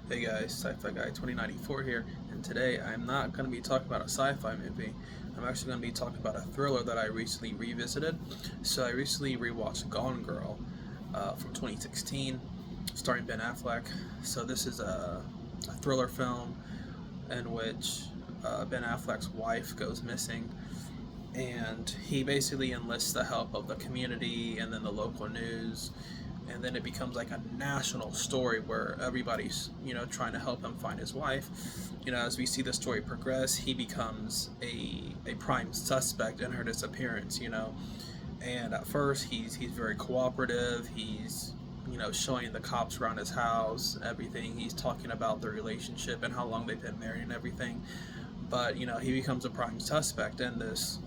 Hey guys, Sci-Fi Guy 2094 here, and today I'm not going to be talking about a sci-fi movie. I'm actually going to be talking about a thriller that I recently revisited. So I recently rewatched Gone Girl from 2016, starring Ben Affleck. So this is a thriller film in which Ben Affleck's wife goes missing, and he basically enlists the help of the community and then the local news, and then it becomes like a national story where everybody's trying to help him find his wife. As we see the story progress, he becomes a prime suspect in her disappearance. And at first he's very cooperative. He's showing the cops around his house everything. He's talking about their relationship and how long they've been married and everything. But he becomes a prime suspect in this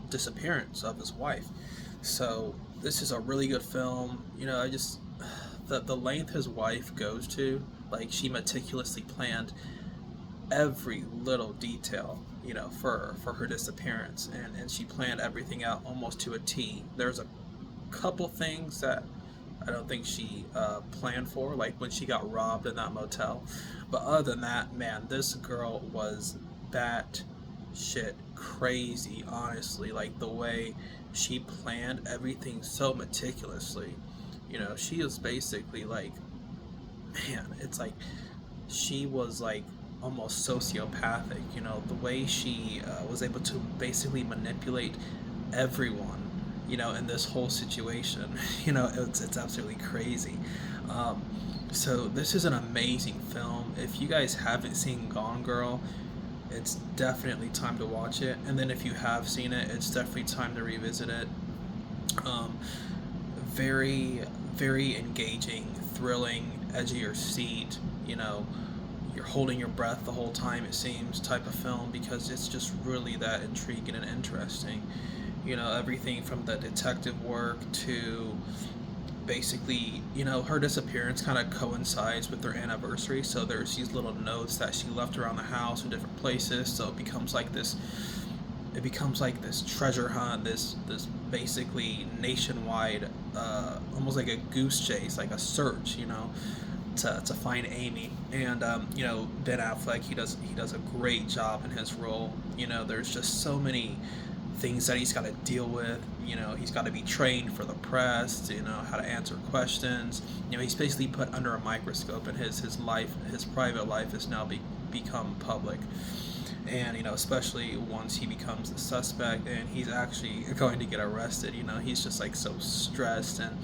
disappearance of his wife. So this is a really good film. I just the length his wife goes to, like she meticulously planned every little detail, for her disappearance, and she planned everything out almost to a T. There's a couple things that I don't think she planned for, like when she got robbed in that motel. But other than that, man, this girl was bat shit crazy, honestly. Like the way she planned everything so meticulously. She is basically like, man, it's like she was like almost sociopathic. The way she was able to basically manipulate everyone, in this whole situation. It's absolutely crazy. Um, so this is an amazing film. If you guys haven't seen Gone Girl, it's definitely time to watch it. And then if you have seen it, it's definitely time to revisit it. Um, very, very engaging, thrilling, edge of your seat. You're holding your breath the whole time, it seems, type of film, because it's just really that intriguing and interesting. Everything from the detective work to basically, her disappearance kind of coincides with their anniversary. So there's these little notes that she left around the house in different places. So it becomes like this treasure hunt, this basically nationwide, almost like a goose chase, like a search, to find Amy. And Ben Affleck, he does a great job in his role. There's just so many things that he's got to deal with. He's got to be trained for the press, how to answer questions. He's basically put under a microscope, and his life, his private life, has now become public. And especially once he becomes the suspect and he's actually going to get arrested, he's just like so stressed. And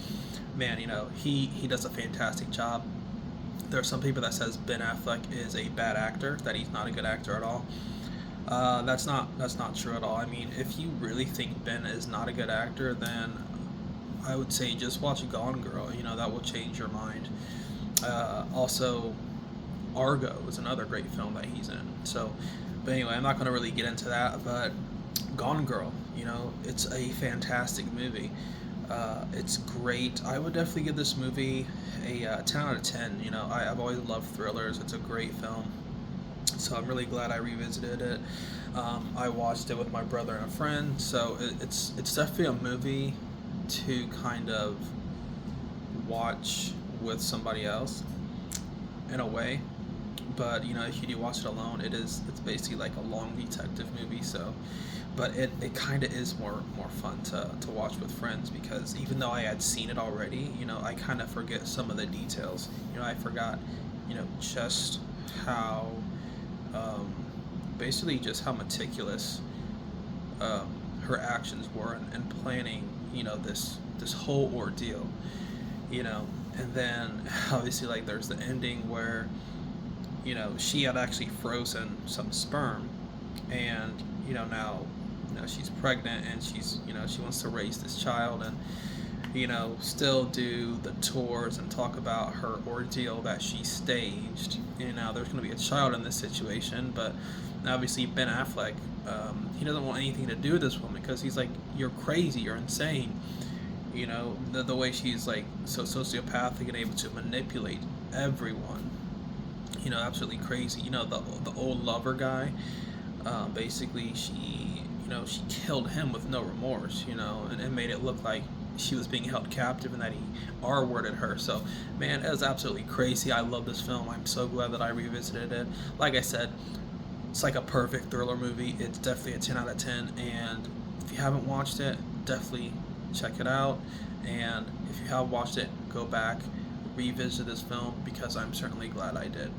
man, he does a fantastic job. There are some people that says Ben Affleck is a bad actor, that he's not a good actor at all. That's not true at all. I mean, if you really think Ben is not a good actor, then I would say just watch Gone Girl. That will change your mind. Also, Argo is another great film that he's in. So, but anyway, I'm not going to really get into that. But Gone Girl, it's a fantastic movie. It's great. I would definitely give this movie a 10 out of 10. I've always loved thrillers. It's a great film. So I'm really glad I revisited it. I watched it with my brother and a friend. So it's definitely a movie to kind of watch with somebody else in a way. But if you do watch it alone, it's basically like a long detective movie. So, but it kind of is more fun to watch with friends, because even though I had seen it already, I kind of forget some of the details. I forgot, just how basically just how meticulous her actions were in planning, this whole ordeal. And then obviously, like, there's the ending where she had actually frozen some sperm, and now she's pregnant, and she wants to raise this child, and still do the tours and talk about her ordeal that she staged. There's going to be a child in this situation, but obviously Ben Affleck, he doesn't want anything to do with this woman, because he's like, you're crazy, you're insane. The way she's like so sociopathic and able to manipulate everyone. Absolutely crazy. The old lover guy, basically she killed him with no remorse, and it made it look like she was being held captive and that he R-worded her. So, man, it was absolutely crazy. I love this film. I'm so glad that I revisited it. Like I said, it's like a perfect thriller movie. It's definitely a 10 out of 10. And if you haven't watched it, definitely check it out. And if you have watched it, go back, revisit this film because I'm certainly glad I did.